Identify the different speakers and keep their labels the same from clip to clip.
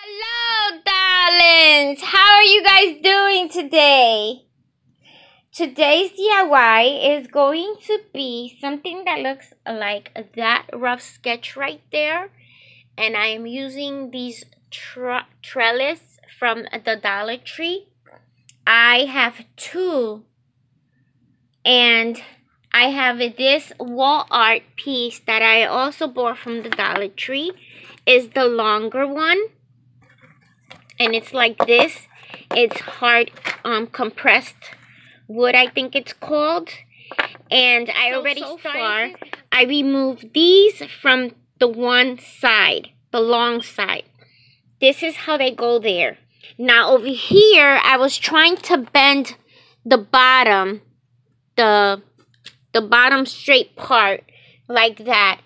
Speaker 1: Hello, darlings! How are you guys doing today? Today's DIY is going to be something that looks like that rough sketch right there. And I am using these trellis from the Dollar Tree. I have two. And I have this wall art piece that I also bought from the Dollar Tree. Is the longer one. And it's like this. It's hard compressed wood, I think it's called. And I already started. I removed these from the one side, the long side. This is how they go there. Now over here, I was trying to bend the bottom, the bottom straight part like that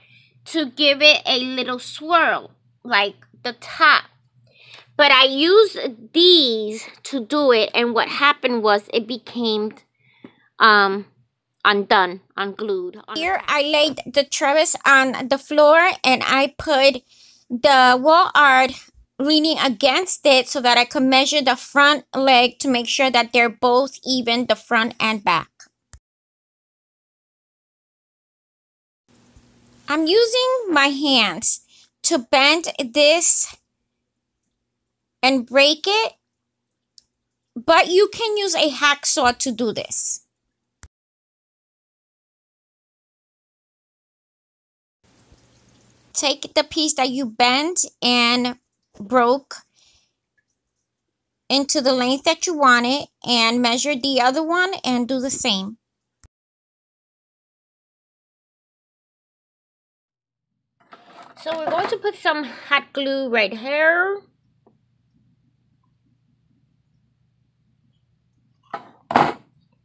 Speaker 1: to give it a little swirl, like the top. But I used these to do it, and what happened was it became unglued. Here I laid the trellis on the floor, and I put the wall art leaning against it so that I could measure the front leg to make sure that they're both even, the front and back. I'm using my hands to bend this and break it, but you can use a hacksaw to do this. Take the piece that you bent and broke into the length that you want it and measure the other one and do the same. So we're going to put some hot glue right here.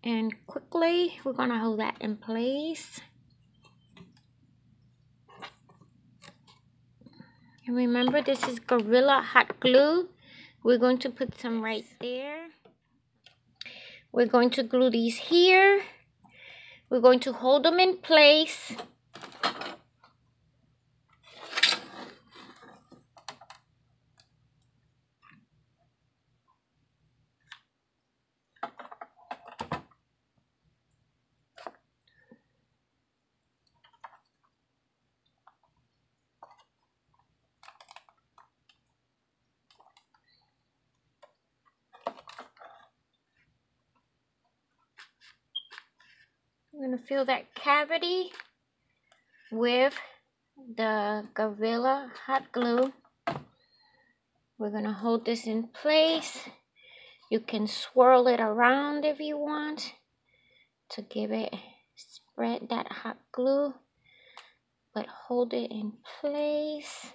Speaker 1: And quickly, we're going to hold that in place. And remember, this is Gorilla Hot Glue. We're going to put some right there. We're going to glue these here. We're going to hold them in place. I'm going to fill that cavity with the Gorilla Hot Glue. We're going to hold this in place. You can swirl it around if you want to give it, spread that hot glue, but hold it in place.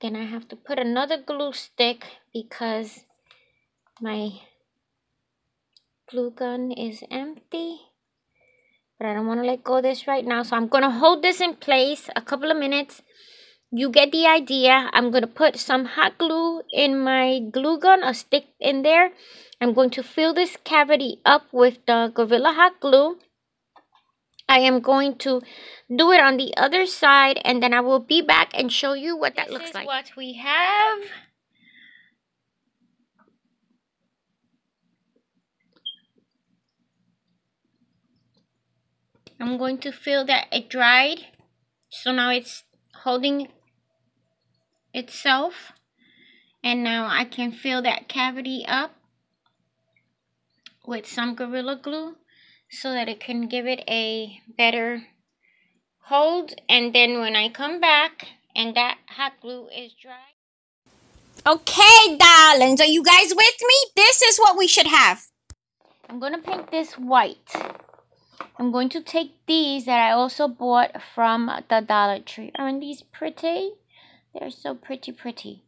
Speaker 1: Then I have to put another glue stick because my glue gun is empty. But I don't want to let go of this right now. So I'm going to hold this in place a couple of minutes. You get the idea. I'm going to put some hot glue in my glue gun, a stick in there. I'm going to fill this cavity up with the Gorilla Hot Glue. I am going to do it on the other side, and then I will be back and show you what that looks like. This is what we have. I'm going to feel that it dried. So now it's holding itself. And now I can fill that cavity up with some Gorilla Glue so that it can give it a better hold. And then when I come back and that hot glue is dry. Okay, darlings, are you guys with me? This is what we should have. I'm going to paint this white. I'm going to take these that I also bought from the Dollar Tree. Aren't these pretty? They're so pretty.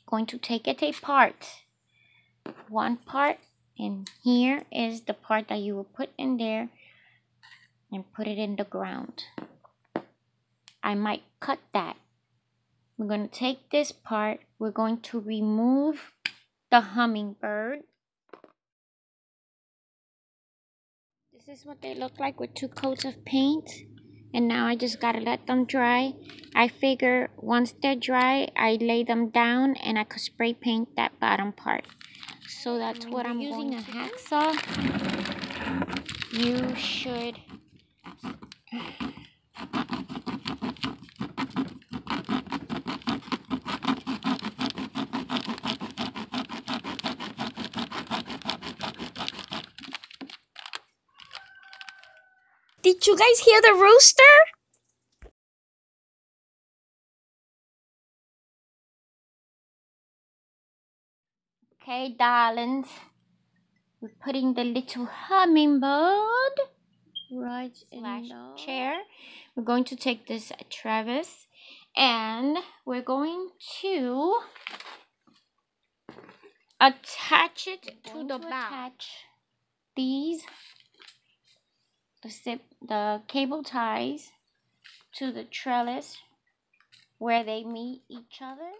Speaker 1: Going to take it apart. One part, and here is the part that you will put in there and put it in the ground. I might cut that. We're going to take this part. We're going to remove the hummingbird. This is what they look like with 2 coats of paint. and now I just gotta let them dry. I figure once they're dry, I lay them down and I could spray paint that bottom part. So that's what I'm using. A hacksaw, you should Did you guys hear the rooster? Okay, darlings. We're putting the little hummingbird right in the chair. We're going to take this Travis and we're going to attach it to the back. Attach these the cable ties to the trellis where they meet each other.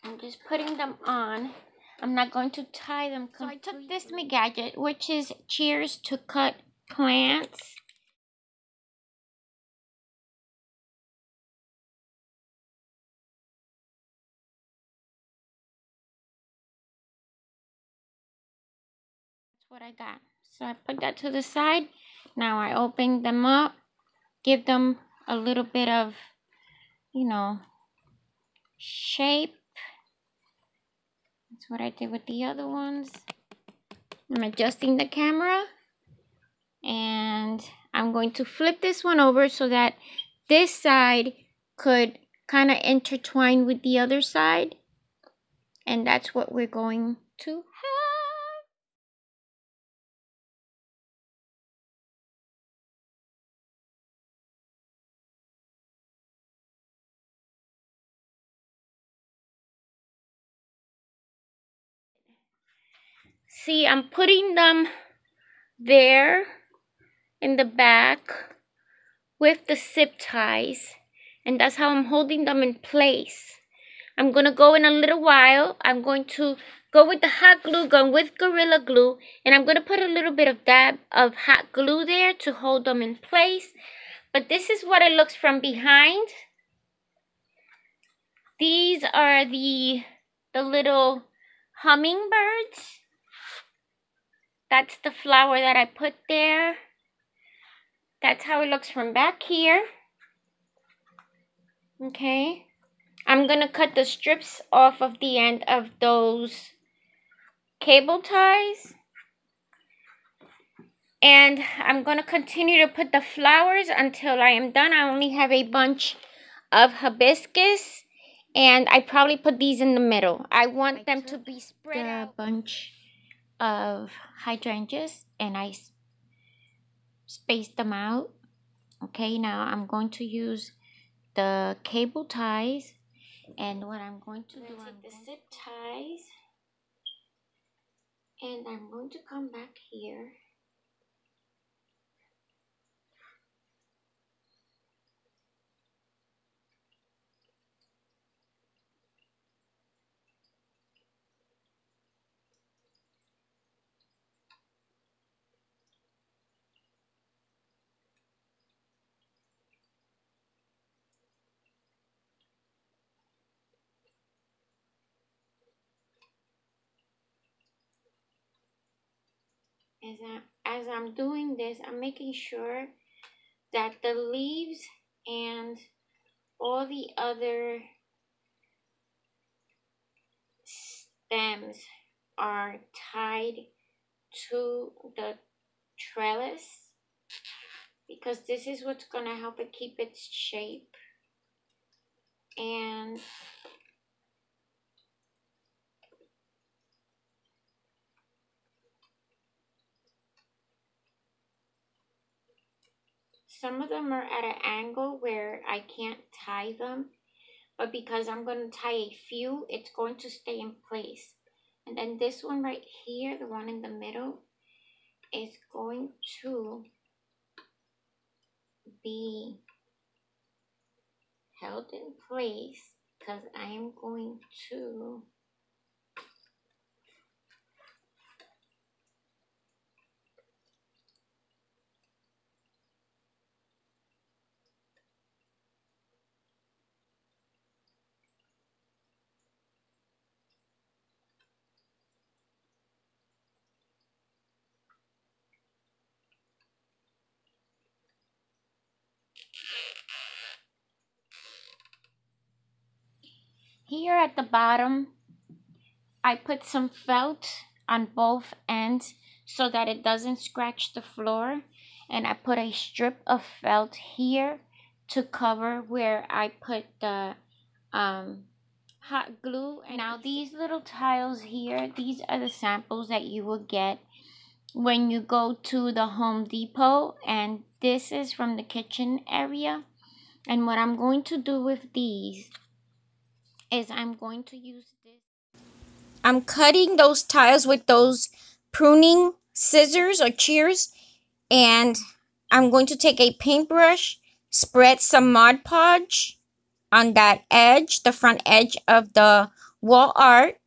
Speaker 1: I'm just putting them on. I'm not going to tie them completely. So I took this me gadget, which is shears to cut plants. That's what I got. So I put that to the side. Now I open them up, give them a little bit of, shape. That's what I did with the other ones. I'm adjusting the camera and I'm going to flip this one over so that this side could kind of intertwine with the other side, and that's what we're going to have. See, I'm putting them there in the back with the zip ties, and that's how I'm holding them in place. I'm going to go in a little while. I'm going to go with the hot glue gun with Gorilla Glue, and I'm going to put a little bit of dab of hot glue there to hold them in place. But this is what it looks from behind. These are the little hummingbirds. That's the flower that I put there. That's how it looks from back here. Okay. I'm going to cut the strips off of the end of those cable ties. And I'm going to continue to put the flowers until I am done. I only have a bunch of hibiscus. And I probably put these in the middle. I want them to be spread out. A bunch of hydrangeas and I spaced them out. Okay, now I'm going to use the cable ties, and what I'm going to do, I'm take the zip ties and I'm going to come back here. As I'm doing this, I'm making sure that the leaves and all the other stems are tied to the trellis, because this is what's going to help it keep its shape. And some of them are at an angle where I can't tie them, but because I'm going to tie a few, it's going to stay in place. And then this one right here, the one in the middle, is going to be held in place because I am going to Here at the bottom, I put some felt on both ends so that it doesn't scratch the floor. And I put a strip of felt here to cover where I put the hot glue. And now these little tiles here, these are the samples that you will get when you go to the Home Depot. And this is from the kitchen area. And what I'm going to do with these is I'm going to use this. I'm cutting those tiles with those pruning scissors or shears, and I'm going to take a paintbrush, spread some Mod Podge on that edge, the front edge of the wall art.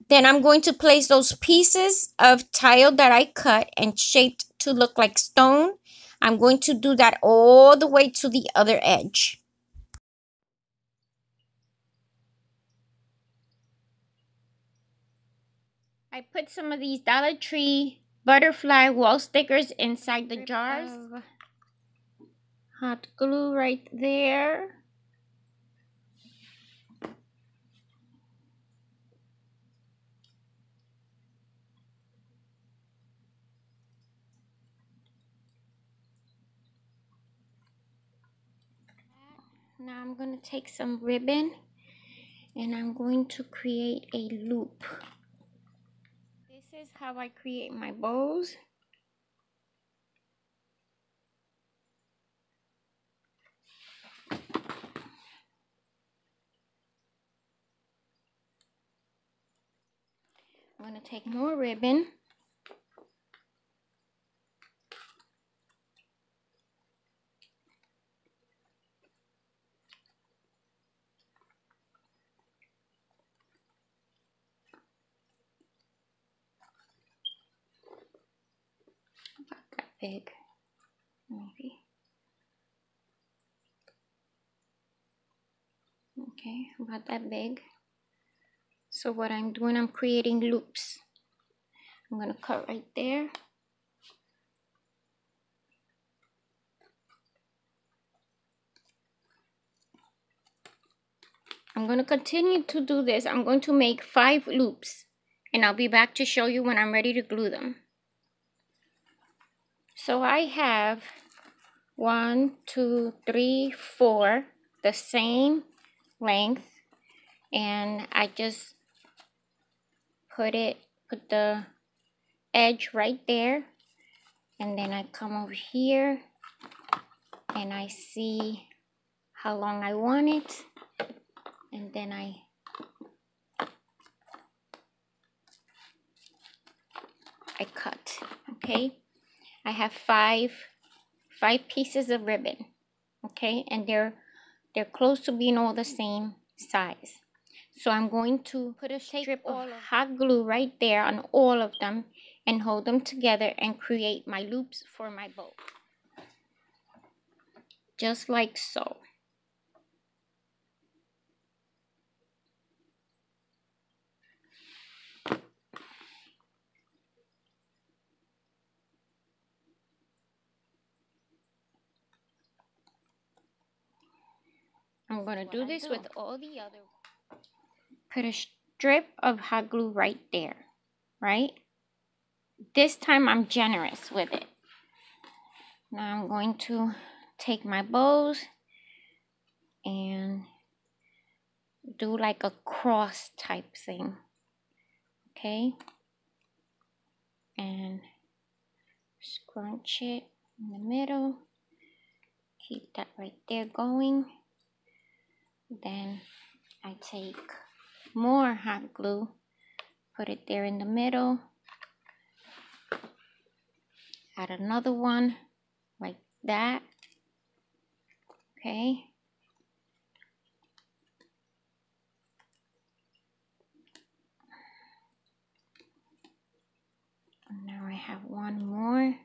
Speaker 1: Then I'm going to place those pieces of tile that I cut and shaped to look like stone. I'm going to do that all the way to the other edge. I put some of these Dollar Tree butterfly wall stickers inside the jars. Hot glue right there. Now I'm going to take some ribbon and I'm going to create a loop. This is how I create my bows. I'm going to take more ribbon. About that big, maybe. Okay, about that big. So what I'm doing, I'm creating loops. I'm going to cut right there. I'm going to continue to do this. I'm going to make 5 loops and I'll be back to show you when I'm ready to glue them. So I have 1, 2, 3, 4, the same length, and I just put the edge right there, and then I come over here and I see how long I want it, and then I cut. Okay, I have five pieces of ribbon. Okay, and they're close to being all the same size. So I'm going to put a strip of hot glue right there on all of them and hold them together and create my loops for my bow. Just like so. I'm going to do this with all the other. Put a strip of hot glue right there, right? This time I'm generous with it. Now I'm going to take my bows and do like a cross type thing. Okay? And scrunch it in the middle. Keep that right there going. Then I take more hot glue, put it there in the middle, add another one like that. Okay. And now I have one more.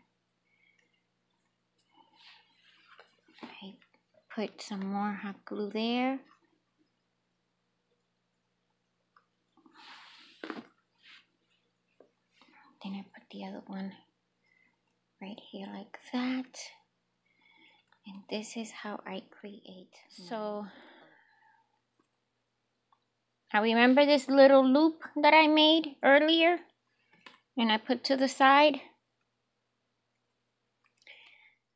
Speaker 1: I put some more hot glue there. Then I put the other one right here like that. And this is how I create. So I remember this little loop that I made earlier and I put to the side.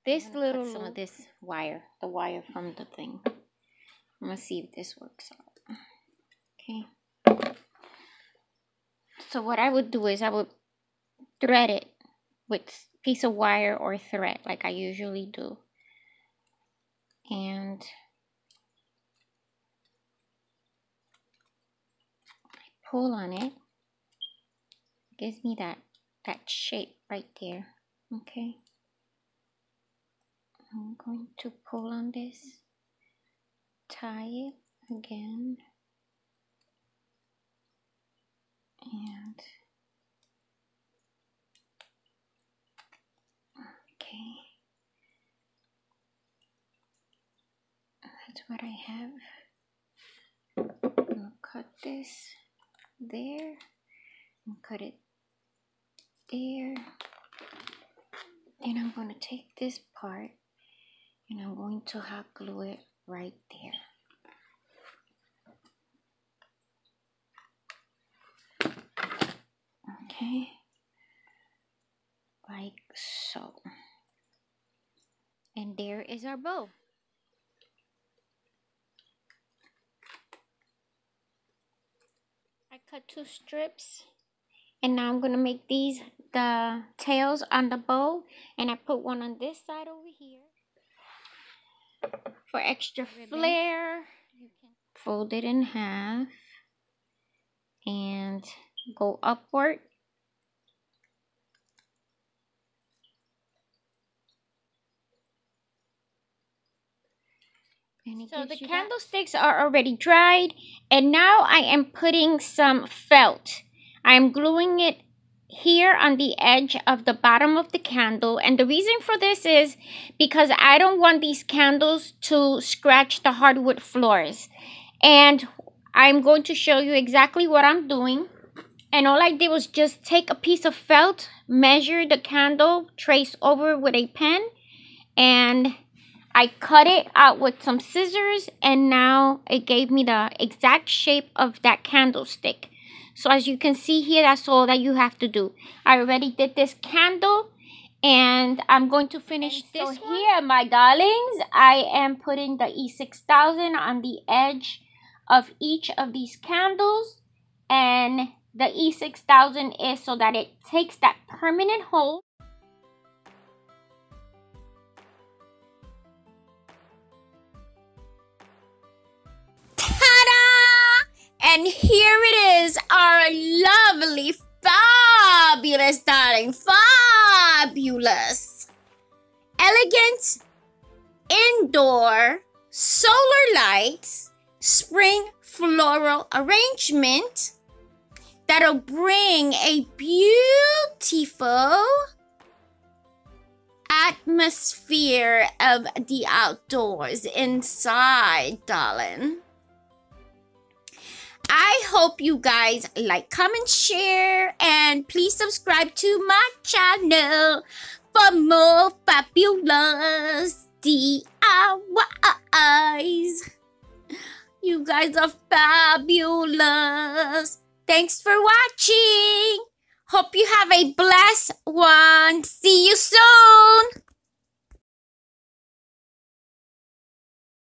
Speaker 1: This little loop. Some of this wire, the wire from the thing. I'm gonna see if this works out. Okay. So what I would do is I would thread it with piece of wire or thread like I usually do. And I pull on it. Gives me that shape right there. Okay. I'm going to pull on this. Tie it again. And okay. That's what I have. I'll cut this there and cut it there. Then I'm going to take this part and I'm going to hot glue it right there. Okay, like so. And there is our bow. I cut 2 strips and now I'm gonna make these the tails on the bow, and I put one on this side over here for extra flair. You can fold it in half and go upward. So the candlesticks are already dried, and now I am putting some felt. I'm gluing it here on the edge of the bottom of the candle, and the reason for this is because I don't want these candles to scratch the hardwood floors. And I'm going to show you exactly what I'm doing. And all I did was just take a piece of felt, measure the candle, trace over with a pen, and I cut it out with some scissors, and now it gave me the exact shape of that candlestick. So as you can see here, that's all that you have to do. I already did this candle, and I'm going to finish this one. So here, my darlings, I am putting the E6000 on the edge of each of these candles, and the E6000 is so that it takes that permanent hold. And here it is, our lovely, fabulous, darling, fabulous, elegant, indoor, solar lights, spring floral arrangement that'll bring a beautiful atmosphere of the outdoors inside, darling. I hope you guys like, comment, share, and please subscribe to my channel for more fabulous DIYs. You guys are fabulous. Thanks for watching. Hope you have a blessed one. See you soon.